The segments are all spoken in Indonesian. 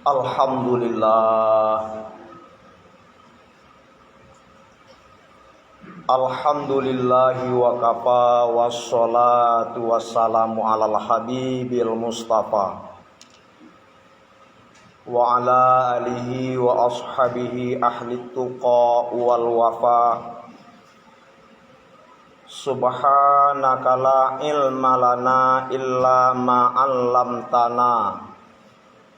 Alhamdulillah. Alhamdulillahi wa kafa wassalatu wassalamu alal habibil mustafa wa ala alihi wa ashabihi ahli tuqa wal wafa. Subhanaka la ilma lana illa ma 'allamtana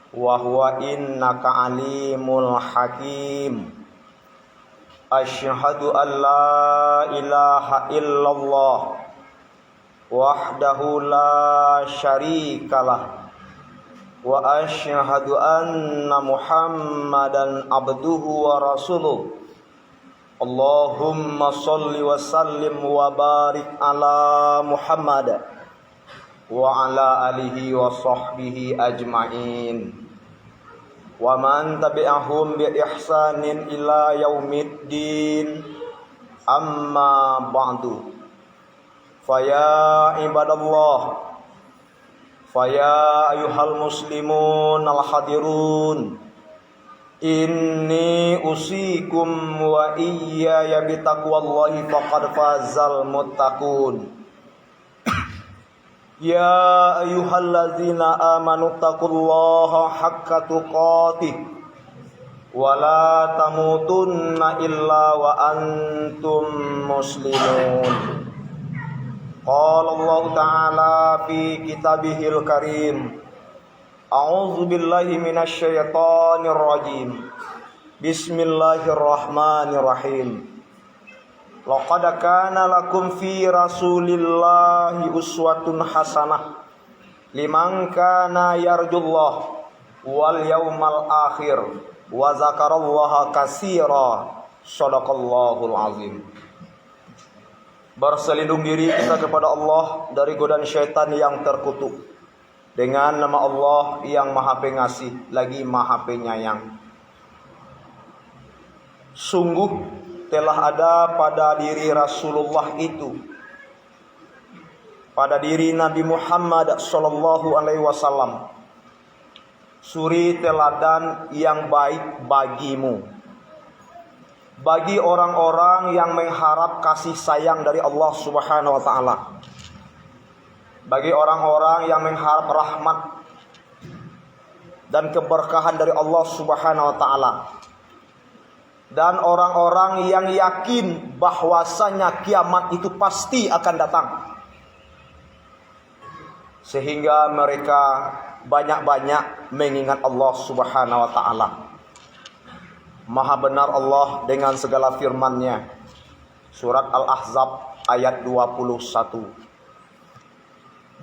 wa huwa innaka alimul hakim. Asyhadu an la ilaha illallah wahdahu la syarikalah wa asyhadu anna Muhammadan abduhu wa rasuluh. Allahumma sholli wa sallim wa barik ala Muhammad wa ala alihi wa sahbihi ajma'in. Wa man tabi'ahum bi ihsanin ila yaumiddin. Amma ba'du. Faya ibadallah, faya ayyuhal muslimun al hadirun, inni usikum wa iyaya bi taqwallahi faqad fazal muttaqun. Ya ayyuhallazina amanu taqullaha haqqa tuqatih wa la tamutunna illa wa antum muslimun. Qala Allah Ta'ala fi kitabihil karim. A'udzu billahi minasy syaithanir rajim. Bismillahirrahmanirrahim. Laqad kana lakum fi rasulillahi uswatun hasanah liman kana yarjullah wal yawmal akhir wa zakarallaha katsira. Shadaqallahul azim. Berselindung diri kita kepada Allah dari godaan syaitan yang terkutuk dengan nama Allah yang Maha Pengasih lagi Maha Penyayang. Sungguh telah ada pada diri Rasulullah itu, pada diri Nabi Muhammad sallallahu alaihi wasallam, suri teladan yang baik bagimu, bagi orang-orang yang mengharap kasih sayang dari Allah Subhanahu wa taala, bagi orang-orang yang mengharap rahmat dan keberkahan dari Allah Subhanahu wa taala, dan orang-orang yang yakin bahwasanya kiamat itu pasti akan datang, sehingga mereka banyak-banyak mengingat Allah Subhanahu wa taala. Maha benar Allah dengan segala firman-Nya. Surat Al-Ahzab ayat 21.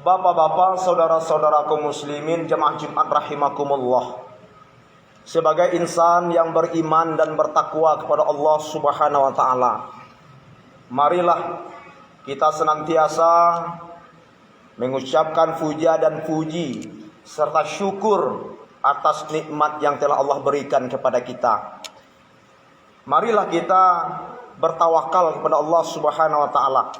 Bapak-bapak, saudara-saudaraku muslimin jemaah Jumat rahimakumullah. Sebagai insan yang beriman dan bertakwa kepada Allah Subhanahu wa taala, marilah kita senantiasa mengucapkan puja dan puji serta syukur atas nikmat yang telah Allah berikan kepada kita. Marilah kita bertawakal kepada Allah Subhanahu wa taala.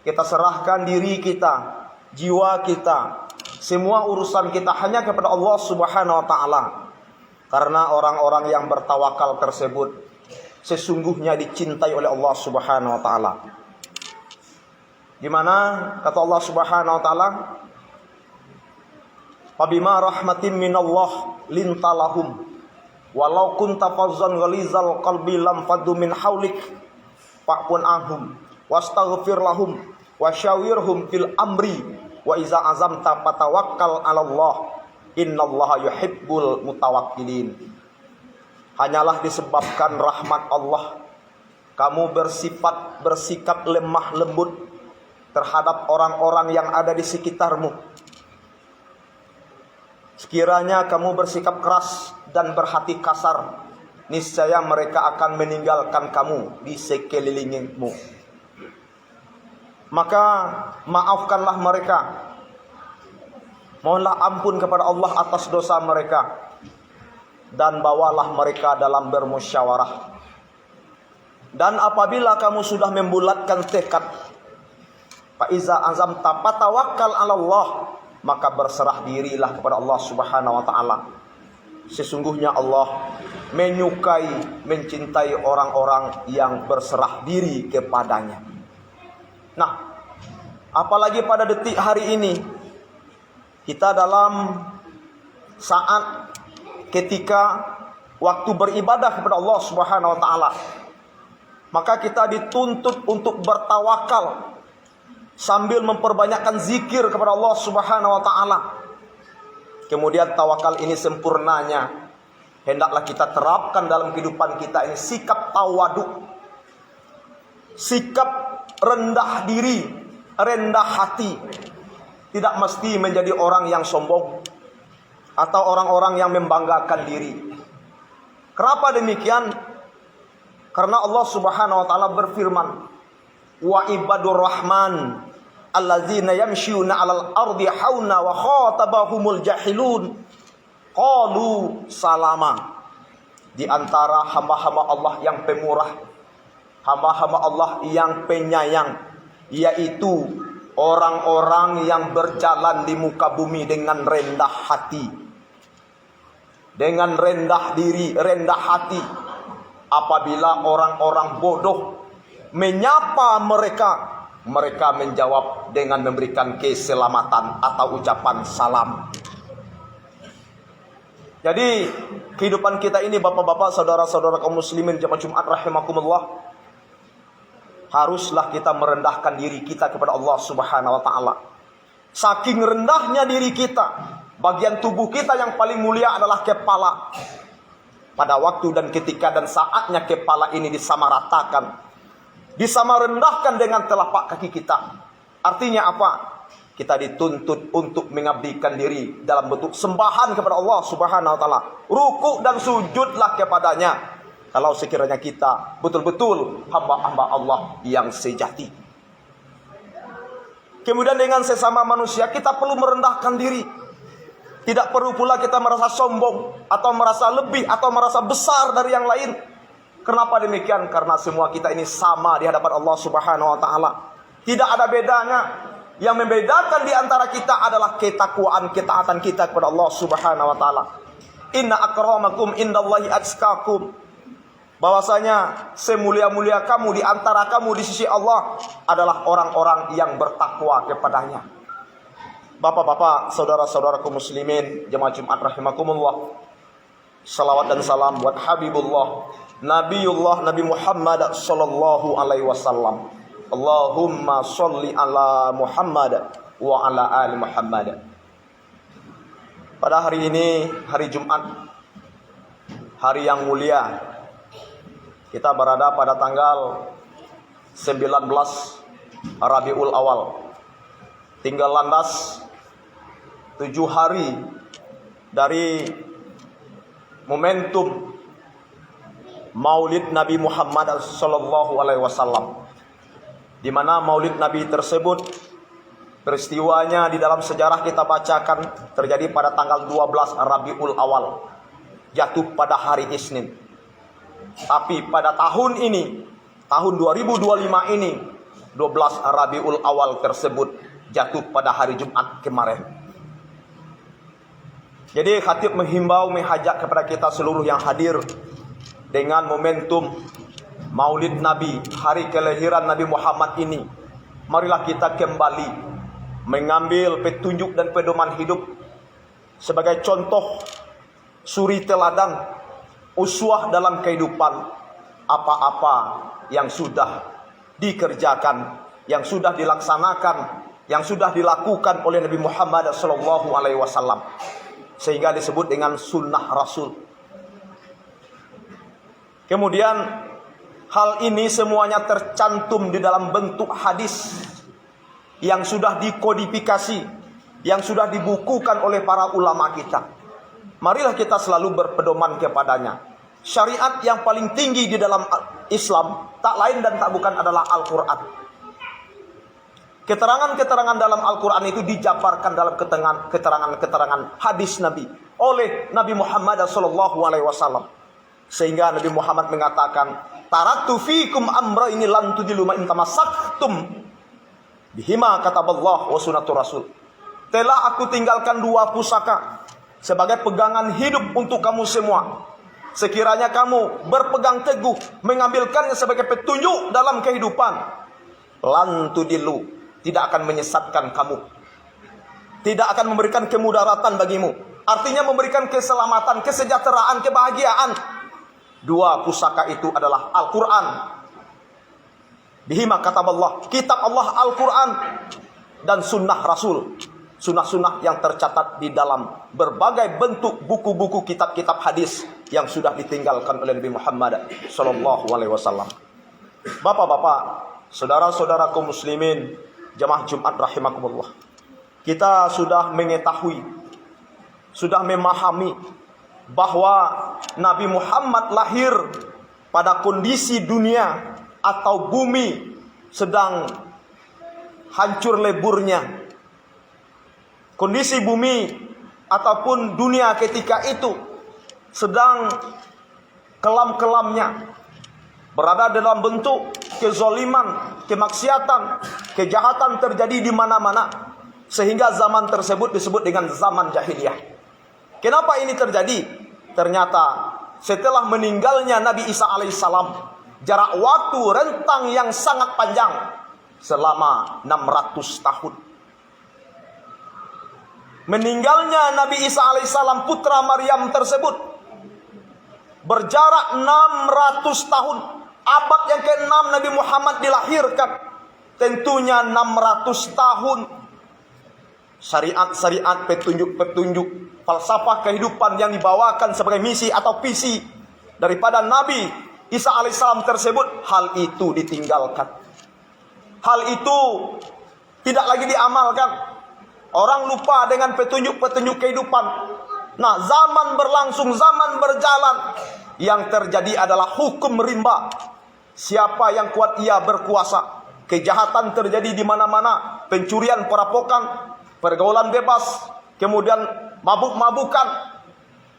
Kita serahkan diri kita, jiwa kita, semua urusan kita hanya kepada Allah Subhanahu wa taala. Karena orang-orang yang bertawakal tersebut sesungguhnya dicintai oleh Allah Subhanahu wa taala. Di mana kata Allah Subhanahu wa taala, "Fabima rahmatin minallah lintalahum walau kunta fazzan ghalizal qalbi lam faddu min haulik fa'fun anhum wastaghfir lahum wasyawirhum fil amri wa iza azamta fatawakkal 'alallah. Innallaha yuhibbul mutawakkilin." Hanyalah disebabkan rahmat Allah, kamu bersikap lemah lembut terhadap orang-orang yang ada di sekitarmu. Sekiranya kamu bersikap keras dan berhati kasar, niscaya mereka akan meninggalkan kamu di sekelilingmu. Maka maafkanlah mereka. Mohonlah ampun kepada Allah atas dosa mereka, dan bawalah mereka dalam bermusyawarah. Dan apabila kamu sudah membulatkan tekad, fa iza azamta fatawakkal 'alallah, maka berserah dirilah kepada Allah Subhanahu wa taala. Sesungguhnya Allah menyukai, mencintai orang-orang yang berserah diri kepadanya. Nah, apalagi pada detik hari ini, kita dalam saat ketika waktu beribadah kepada Allah Subhanahu wa taala, maka kita dituntut untuk bertawakal sambil memperbanyakkan zikir kepada Allah Subhanahu wa taala. Kemudian tawakal ini sempurnanya hendaklah kita terapkan dalam kehidupan kita ini, sikap tawadu, sikap rendah diri, rendah hati. Tidak mesti menjadi orang yang sombong atau orang-orang yang membanggakan diri. Kenapa demikian? Karena Allah Subhanahu wa taala berfirman, "Wa ibadur rahman allazina yamshuna 'alal ardi hauna wa khatabahumul jahilun qalu salama." Di antara hamba-hamba Allah yang pemurah, hamba-hamba Allah yang penyayang, yaitu orang-orang yang berjalan di muka bumi dengan rendah hati, dengan rendah diri, rendah hati. Apabila orang-orang bodoh menyapa mereka, mereka menjawab dengan memberikan keselamatan atau ucapan salam. Jadi kehidupan kita ini, bapak-bapak, saudara-saudara kaum muslimin jemaah Jumat rahimakumullah, haruslah kita merendahkan diri kita kepada Allah Subhanahu wa taala. Saking rendahnya diri kita, bagian tubuh kita yang paling mulia adalah kepala. Pada waktu dan ketika dan saatnya kepala ini disamaratakan, disamarendahkan dengan telapak kaki kita. Artinya apa? Kita dituntut untuk mengabdikan diri dalam bentuk sembahan kepada Allah Subhanahu wa taala. Ruku dan sujudlah kepadanya, kalau sekiranya kita betul-betul hamba-hamba Allah yang sejati. Kemudian dengan sesama manusia kita perlu merendahkan diri. Tidak perlu pula kita merasa sombong atau merasa lebih atau merasa besar dari yang lain. Kenapa demikian? Karena semua kita ini sama di hadapan Allah Subhanahu wa taala. Tidak ada bedanya. Yang membedakan di antara kita adalah ketakwaan, ketaatan kita kepada Allah Subhanahu wa taala. Inna akramakum indallahi atqakum. Bahwasanya semulia-mulia kamu di antara kamu di sisi Allah adalah orang-orang yang bertakwa kepadanya. Bapak-bapak, saudara-saudara kaum muslimin jemaah Jumat rahimakumullah, salawat dan salam buat Habibullah Nabiullah Nabi Muhammad sallallahu alaihi wasallam. Allahumma sholli ala Muhammad wa ala ali Muhammad. Pada hari ini, hari Jumat, hari yang mulia, kita berada pada tanggal 19 Rabiul Awal. Tinggal landas 7 hari dari momentum Maulid Nabi Muhammad sallallahu alaihi wasallam, di mana Maulid Nabi tersebut peristiwanya di dalam sejarah kita bacakan terjadi pada tanggal 12 Rabiul Awal, jatuh pada hari Isnin. Tapi pada tahun ini, tahun 2025 ini, 12 Rabiul Awal tersebut jatuh pada hari Jumat kemarin. Jadi khatib menghimbau, mengajak kepada kita seluruh yang hadir dengan momentum Maulid Nabi, hari kelahiran Nabi Muhammad ini. Marilah kita kembali mengambil petunjuk dan pedoman hidup sebagai contoh, suri teladan, uswah dalam kehidupan. Apa-apa yang sudah dikerjakan, yang sudah dilaksanakan, yang sudah dilakukan oleh Nabi Muhammad SAW, sehingga disebut dengan sunnah Rasul. Kemudian hal ini semuanya tercantum di dalam bentuk hadis yang sudah dikodifikasi, yang sudah dibukukan oleh para ulama kita. Marilah kita selalu berpedoman kepadanya. Syariat yang paling tinggi di dalam Islam tak lain dan tak bukan adalah Al-Quran. Keterangan-keterangan dalam Al-Quran itu dijabarkan dalam keterangan-keterangan hadis Nabi oleh Nabi Muhammad SAW. Sehingga Nabi Muhammad mengatakan, "Taraktu fikum amrayni lan tudillu ma in tamassaktum bihima kataballah wa sunnatur rasul." Telah aku tinggalkan 2 pusaka. sebagai pegangan hidup untuk kamu semua. Sekiranya kamu berpegang teguh, mengambilkannya sebagai petunjuk dalam kehidupan, lan tudillu, tidak akan menyesatkan kamu, tidak akan memberikan kemudaratan bagimu. Artinya memberikan keselamatan, kesejahteraan, kebahagiaan. Dua pusaka itu adalah Al-Quran. Bihima kataballah, kitab Allah Al-Quran, dan sunnah Rasul. Sunnah-sunnah yang tercatat di dalam berbagai bentuk buku-buku kitab-kitab hadis yang sudah ditinggalkan oleh Nabi Muhammad SAW. Bapak-bapak, saudara-saudara kaum muslimin, jamaah Jumat rahimakumullah. Kita sudah mengetahui, sudah memahami bahwa Nabi Muhammad lahir pada kondisi dunia atau bumi sedang hancur leburnya. Kondisi bumi ataupun dunia ketika itu sedang kelam-kelamnya, berada dalam bentuk kezaliman, kemaksiatan, kejahatan terjadi di mana-mana, sehingga zaman tersebut disebut dengan zaman jahiliyah. Kenapa ini terjadi? Ternyata setelah meninggalnya Nabi Isa alaihissalam, jarak waktu rentang yang sangat panjang selama 600 tahun. Meninggalnya Nabi Isa alaihissalam, putra Maryam tersebut, berjarak 600 tahun. Abad yang ke-6 Nabi Muhammad dilahirkan. Tentunya 600 tahun syariat-syariat, petunjuk-petunjuk, falsafah kehidupan yang dibawakan sebagai misi atau visi daripada Nabi Isa alaihissalam tersebut, hal itu ditinggalkan. Hal itu tidak lagi diamalkan. Orang lupa dengan petunjuk-petunjuk kehidupan. Nah, zaman berlangsung, zaman berjalan. Yang terjadi adalah hukum rimba. Siapa yang kuat ia berkuasa. Kejahatan terjadi di mana-mana. Pencurian, perampokan, pergaulan bebas. Kemudian mabuk-mabukan.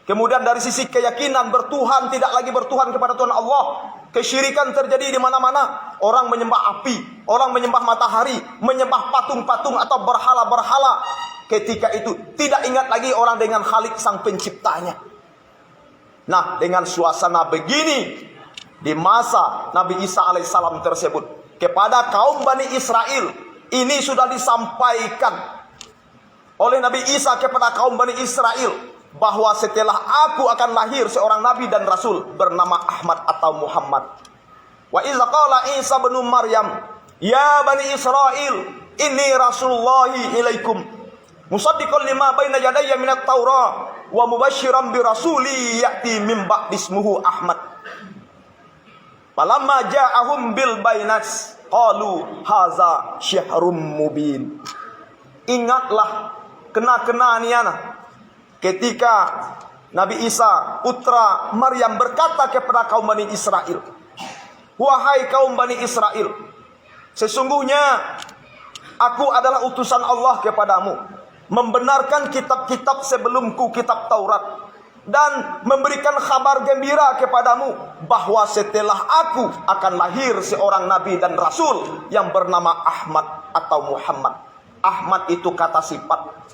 Kemudian dari sisi keyakinan bertuhan, tidak lagi bertuhan kepada Tuhan Allah. Kesyirikan terjadi di mana-mana. Orang menyembah api, orang menyembah matahari, menyembah patung-patung atau berhala-berhala. Ketika itu tidak ingat lagi orang dengan Khalik sang penciptanya. Nah, dengan suasana begini di masa Nabi Isa alaihissalam tersebut, kepada kaum Bani Israel ini sudah disampaikan oleh Nabi Isa kepada kaum Bani Israel bahwa setelah aku akan lahir seorang nabi dan rasul bernama Ahmad atau Muhammad. Wa iza qala Isa bin Maryam, ya Bani Israel, inni rasulullahi ilaikum musaddiqan lima baina yadayya minat Taurah wa mubasysyiran bi rasuli ya'ti min ba'di ismuhu Ahmad. Falamma ja'ahum bil bainats qalu haza syihrun mubin. Ingatlah kena-kena niana ketika Nabi Isa putra Maryam berkata kepada kaum Bani Israel, wahai kaum Bani Israel, sesungguhnya aku adalah utusan Allah kepadamu, membenarkan kitab-kitab sebelumku, kitab Taurat, dan memberikan kabar gembira kepadamu bahwa setelah aku akan lahir seorang nabi dan rasul yang bernama Ahmad atau Muhammad. Ahmad itu kata sifat,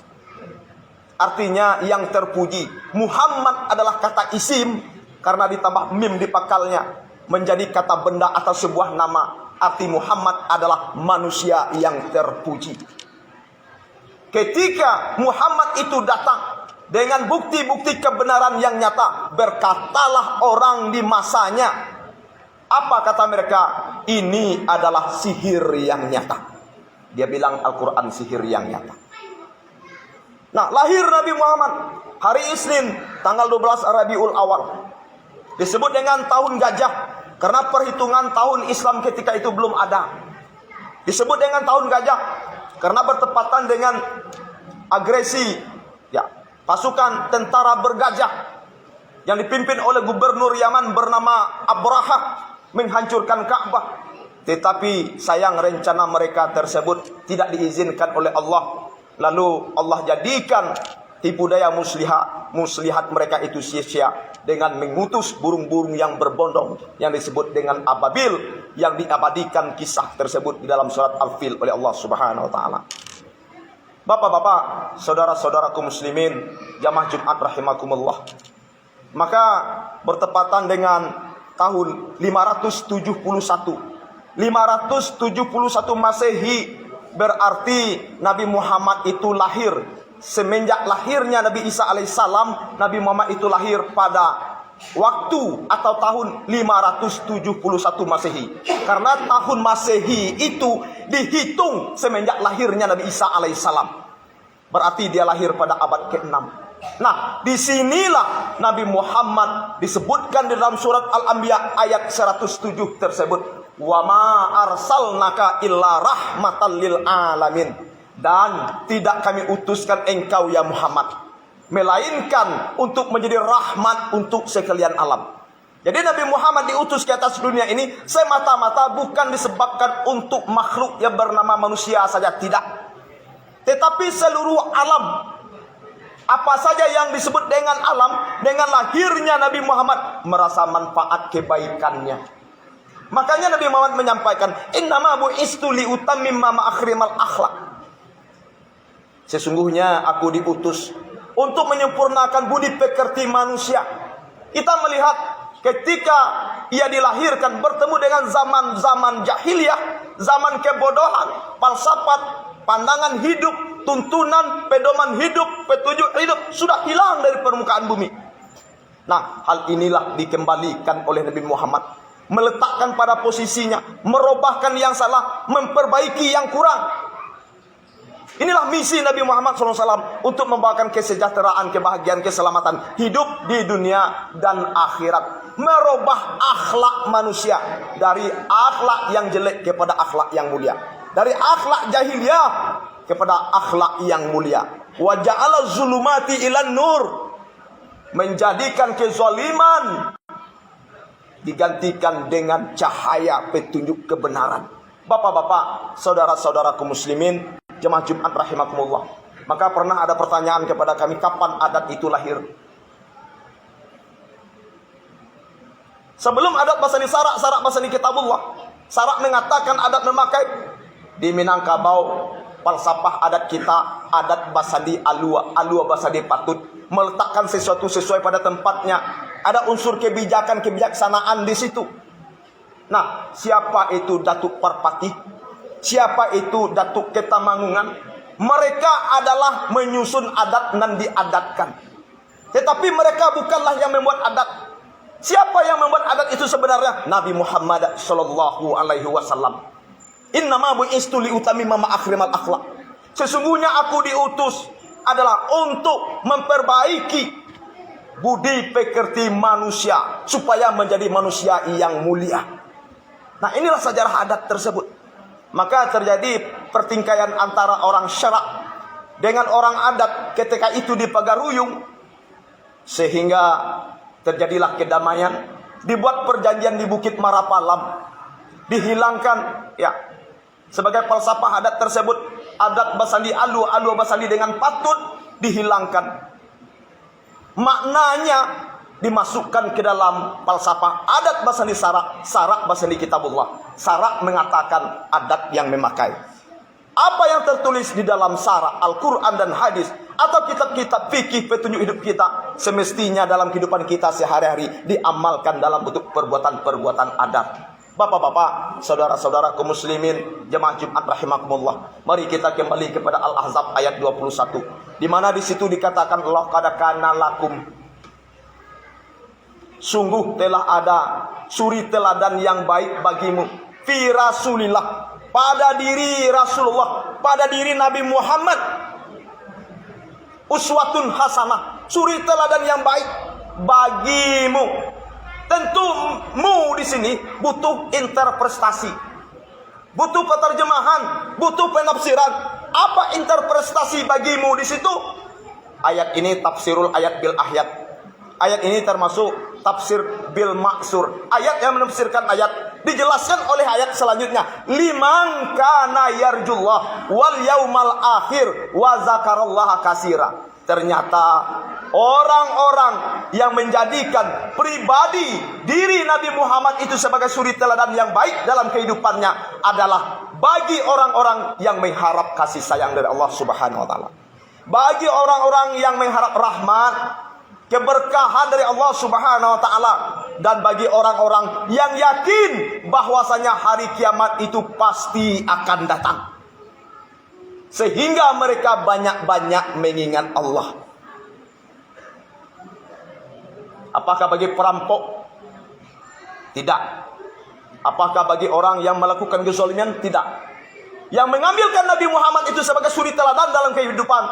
artinya yang terpuji. Muhammad adalah kata isim karena ditambah mim di pakalnya menjadi kata benda atau sebuah nama. Arti Muhammad adalah manusia yang terpuji. Ketika Muhammad itu datang dengan bukti-bukti kebenaran yang nyata, berkatalah orang di masanya. Apa kata mereka? Ini adalah sihir yang nyata. Dia bilang Al-Quran sihir yang nyata. Nah, lahir Nabi Muhammad hari Isnin tanggal 12 Rabiul Awal. Disebut dengan tahun gajah karena perhitungan tahun Islam ketika itu belum ada. Disebut dengan tahun gajah karena bertepatan dengan agresi pasukan tentara bergajah yang dipimpin oleh gubernur Yaman bernama Abraha menghancurkan Ka'bah. Tetapi sayang rencana mereka tersebut tidak diizinkan oleh Allah. Lalu Allah jadikan tipu daya muslihat mereka itu sia-sia dengan mengutus burung-burung yang berbondong yang disebut dengan ababil, yang diabadikan kisah tersebut di dalam surat Al-Fil oleh Allah Subhanahu wa taala. Bapak-bapak, saudara-saudaraku muslimin, jamaah Jumat rahimakumullah. Maka bertepatan dengan tahun 571 Masehi, berarti Nabi Muhammad itu lahir. Semenjak lahirnya Nabi Isa alaihissalam, Nabi Muhammad itu lahir pada waktu atau tahun 571 Masehi. Karena tahun Masehi itu dihitung semenjak lahirnya Nabi Isa alaihissalam. Berarti dia lahir pada abad ke-6. Nah, disinilah Nabi Muhammad disebutkan di dalam surat Al-Anbiya ayat 107 tersebut, wa ma arsalnaka illa rahmatan lil alamin, dan tidak kami utuskan engkau ya Muhammad melainkan untuk menjadi rahmat untuk sekalian alam. Jadi Nabi Muhammad diutus ke atas dunia ini semata-mata bukan disebabkan untuk makhluk yang bernama manusia saja, tidak, tetapi seluruh alam. Apa saja yang disebut dengan alam, dengan lahirnya Nabi Muhammad merasa manfaat kebaikannya. Makanya Nabi Muhammad menyampaikan, innama bu'istu liutammima ma'akhrimal akhlak. Sesungguhnya aku diutus untuk menyempurnakan budi pekerti manusia. Kita melihat ketika ia dilahirkan bertemu dengan zaman-zaman jahiliyah, zaman kebodohan, falsafat, pandangan hidup, tuntunan, pedoman hidup, petunjuk hidup sudah hilang dari permukaan bumi. Nah, hal inilah dikembalikan oleh Nabi Muhammad, meletakkan pada posisinya, merubahkan yang salah, memperbaiki yang kurang. Inilah misi Nabi Muhammad SAW untuk membawakan kesejahteraan, kebahagiaan, keselamatan hidup di dunia dan akhirat. Merubah akhlak manusia dari akhlak yang jelek kepada akhlak yang mulia, dari akhlak jahiliyah kepada akhlak yang mulia. Wa ja'ala zulumati ilan nur, menjadikan kezaliman digantikan dengan cahaya petunjuk kebenaran. Bapak-bapak, saudara-saudaraku muslimin, jemaah Jumat rahimakumullah. Maka pernah ada pertanyaan kepada kami, kapan adat itu lahir? Sebelum adat Basani Sarak, Sarak Basani Kitabullah. Sarak mengatakan adat memakai di Minangkabau, falsafah adat kita, adat Basadi Alua, Alua Basadi Patut, meletakkan sesuatu sesuai pada tempatnya. Ada unsur kebijakan, kebijaksanaan di situ. Nah, siapa itu Datuk Parpati? Siapa itu Datuk Ketamangungan? Mereka adalah menyusun adat dan diadatkan. Tetapi mereka bukanlah yang membuat adat. Siapa yang membuat adat itu sebenarnya? Nabi Muhammad sallallahu alaihi wasallam. Innama bu'istu liutammima ma'akhrimal akhlak. Sesungguhnya aku diutus adalah untuk memperbaiki budi pekerti manusia supaya menjadi manusia yang mulia. Nah, inilah sejarah adat tersebut. Maka terjadi pertingkaian antara orang syarak dengan orang adat ketika itu di Pagaruyung, sehingga terjadilah kedamaian. Dibuat perjanjian di Bukit Marapalam, dihilangkan ya sebagai falsafah adat tersebut, adat Basandi Alu, Alu Basandi dengan patut dihilangkan. Maknanya dimasukkan ke dalam falsafah adat Basandi Sarak, Sarak Basandi Kitabullah. Sarak mengatakan adat yang memakai. Apa yang tertulis di dalam Sarak, Al-Quran dan hadis, atau kitab-kitab fikih petunjuk hidup kita, semestinya dalam kehidupan kita sehari-hari diamalkan dalam bentuk perbuatan-perbuatan adat. Bapak-bapak, saudara-saudaraku muslimin, jemaah Jumat rahimakumullah. Mari kita kembali kepada Al-Ahzab ayat 21, di mana di situ dikatakan laqad kana lakum, sungguh telah ada suri teladan yang baik bagimu fi Rasulillah, pada diri Rasulullah, pada diri Nabi Muhammad, uswatun hasanah, suri teladan yang baik bagimu. Tentu mu di sini butuh interpretasi, butuh penerjemahan, butuh penafsiran. Apa interpretasi bagimu di situ? Ayat ini tafsirul ayat bil ayat. Ayat ini termasuk tafsir bil maksur. Ayat yang menafsirkan ayat dijelaskan oleh ayat selanjutnya. Liman kana yarjullah wal yaumal akhir wa zakarallaha katsira. Ternyata orang-orang yang menjadikan pribadi diri Nabi Muhammad itu sebagai suri teladan yang baik dalam kehidupannya adalah bagi orang-orang yang mengharap kasih sayang dari Allah Subhanahu wa taala. Bagi orang-orang yang mengharap rahmat, keberkahan dari Allah Subhanahu wa taala, dan bagi orang-orang yang yakin bahwasanya hari kiamat itu pasti akan datang. Sehingga mereka banyak-banyak mengingat Allah. Apakah bagi perampok? Tidak. Apakah bagi orang yang melakukan kezaliman? Tidak. Yang mengambilkan Nabi Muhammad itu sebagai suri teladan dalam kehidupan,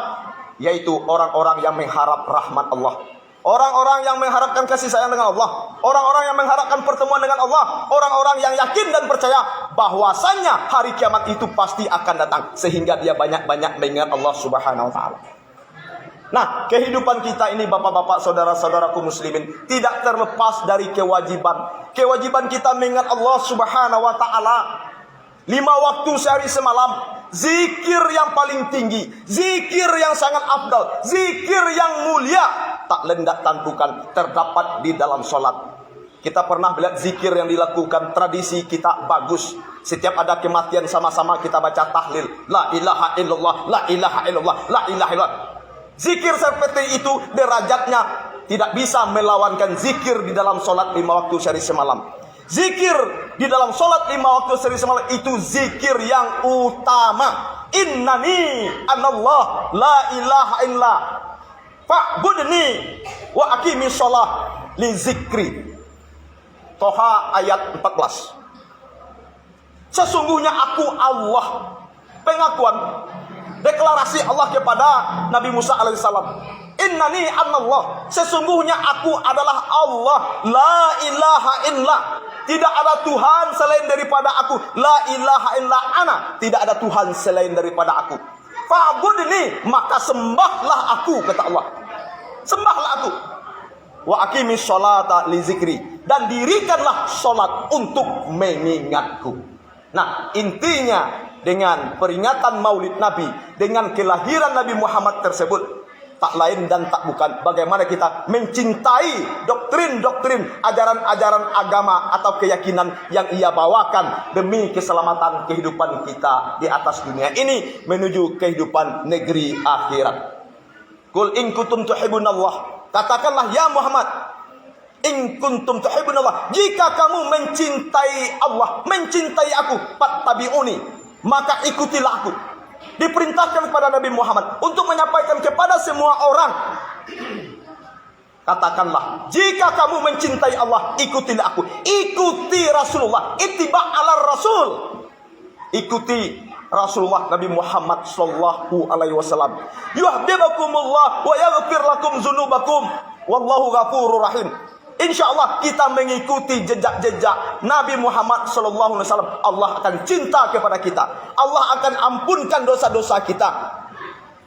yaitu orang-orang yang mengharap rahmat Allah, orang-orang yang mengharapkan kasih sayang dengan Allah, orang-orang yang mengharapkan pertemuan dengan Allah, orang-orang yang yakin dan percaya bahwasanya hari kiamat itu pasti akan datang, sehingga dia banyak-banyak mengingat Allah Subhanahu wa taala. Nah, kehidupan kita ini bapak-bapak, saudara-saudaraku muslimin, tidak terlepas dari kewajiban. Kewajiban kita mengingat Allah Subhanahu wa taala 5 waktu sehari semalam. Zikir yang paling tinggi, zikir yang sangat afdal, zikir yang mulia, tak lendak tantukan, terdapat di dalam solat. Kita pernah melihat zikir yang dilakukan, tradisi kita bagus. Setiap ada kematian sama-sama kita baca tahlil, la ilaha illallah, la ilaha illallah, la ilaha illallah. Zikir seperti itu derajatnya tidak bisa melawankan zikir di dalam solat 5 waktu sehari semalam. Zikir di dalam solat 5 waktu sehari semalam itu zikir yang utama. Innani anallah la ilaha illa fa'budni wa aqimis shalah li zikri. Toha ayat 14. Sesungguhnya aku Allah. Pengakuan, deklarasi Allah kepada Nabi Musa alaihissalam. Innani anallah, sesungguhnya aku adalah Allah, la ilaha illa, tidak ada Tuhan selain daripada aku, la ilaha illa ana, tidak ada Tuhan selain daripada aku. Fa'budni, maka sembahlah aku, kata Allah, sembahlah aku. Wa aqimis sholata li zikri, dan dirikanlah solat untuk mengingatku. Nah, intinya dengan peringatan Maulid Nabi, dengan kelahiran Nabi Muhammad tersebut, tak lain dan tak bukan bagaimana kita mencintai doktrin-doktrin, ajaran-ajaran agama atau keyakinan yang ia bawakan demi keselamatan kehidupan kita di atas dunia ini menuju kehidupan negeri akhirat. Qul in kuntum tuhibbunallah, katakanlah ya Muhammad, in kuntum tuhibbunallah, jika kamu mencintai Allah, mencintai aku, fattabi'uni, maka ikutilah aku. Diperintahkan kepada Nabi Muhammad untuk menyampaikan kepada semua orang, katakanlah, jika kamu mencintai Allah, ikutilah aku. Ikuti Rasulullah, ittiba' ala Rasul, ikuti Rasulullah Nabi Muhammad sallallahu alaihi wasallam. Yuhibbukumullah wa yaghfir lakum dzunubakum, wallahu ghafurur rahim. InsyaAllah kita mengikuti jejak-jejak Nabi Muhammad sallallahu alaihi wasallam, Allah akan cinta kepada kita, Allah akan ampunkan dosa-dosa kita,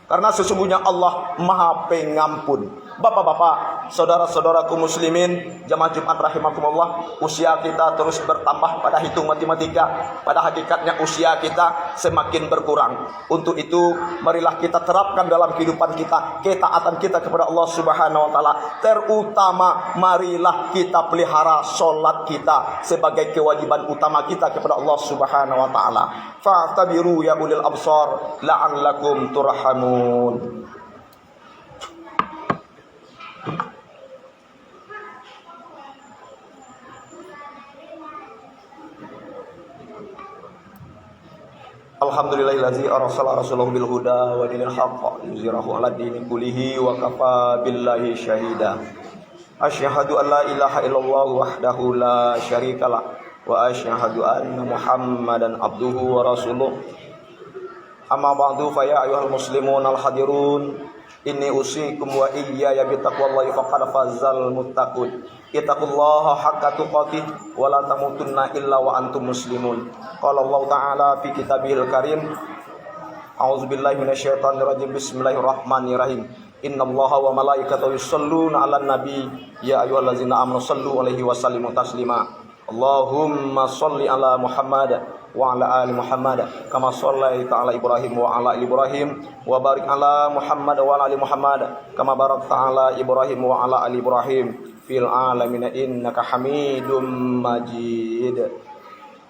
karena sesungguhnya Allah Maha Pengampun. Bapak-bapak, saudara-saudaraku muslimin, jamaah Jumat rahimakumullah, usia kita terus bertambah pada hitung matematika. Pada hakikatnya usia kita semakin berkurang. Untuk itu, marilah kita terapkan dalam kehidupan kita ketaatan kita kepada Allah Subhanahu wa taala. Terutama marilah kita pelihara solat kita sebagai kewajiban utama kita kepada Allah Subhanahu wa taala. Fa'tabiru ya ulil absar la'allakum turhamun. Alhamdulillahillazi arsala rasulahu bil huda wa dinil haqq yuzhirahu 'ala dini kullihi wa kafa billahi syahida. Asyhadu an la ilaha illallah wahdahu la syarikalah wa asyhadu anna Muhammadan abduhu wa rasuluh. Amma ba'du, fa ya ayyuhal muslimun al hadirun, inni usikum wa iyaya bi taqwallahi faqad fazal muttaqun. Ittaqullaha haqqa tuqatih wa la tamutunna illa wa antum muslimun. Qala Allah Ta'ala fi kitabihil karim, a'udzubillahi minasyaitonir rajim, bismillahirrahmanirrahim. Innallaha wa malaikatahu yusholluna 'alan nabi ya ayyuhallazina amanu shallu 'alaihi wa sallimu taslima. Allahumma sholli ala Muhammad wa ala ali Muhammad kama shallaita ala Ibrahim wa ala ali Ibrahim wa barik ala Muhammad wa ala ali Muhammad kama barakta ala Ibrahim wa ala ali Ibrahim fil alamin innaka Hamidum Majid.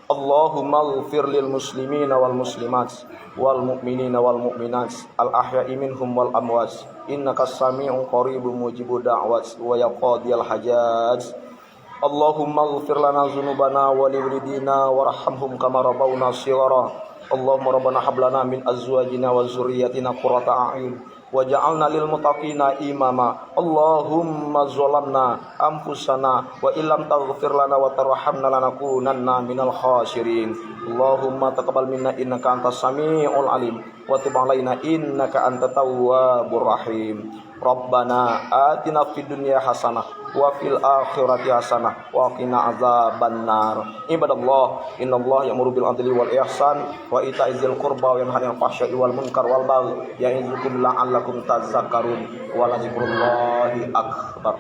Allahumma ighfir lil muslimina wal muslimat wal mu'minina wal mu'minat al ahya'i minhum wal amwat innaka sami'un qaribun mujibud da'wat wa yaqdiyal hajat. Allahumma ighfir lana dzunubana wa liwalidina warhamhum kama rabbawna shighara. Allahumma rabbana hab lana min azwajina wa dzurriyyatina qurrata a'yun waj'alna lil muttaqina imama. Allahumma zalamna anfusana wa illam taghfir lana wa tarhamna lanakunanna minal khasirin. Allahumma taqabbal minna innaka antas samiul alim wa tub alaina innaka antat tawwabur rahim. Rabbana atina fid dunya hasanah wa fil akhirati hasanah wa qina azabannar. Ibadallah, innallaha ya'muru bil adli wal ihsan wa ita'i dzil qurba wa yanha 'anil fahsya'i wal munkar wal baghi ya'izukum la'allakum tadhakkarun wa la dzikrullahi akbar.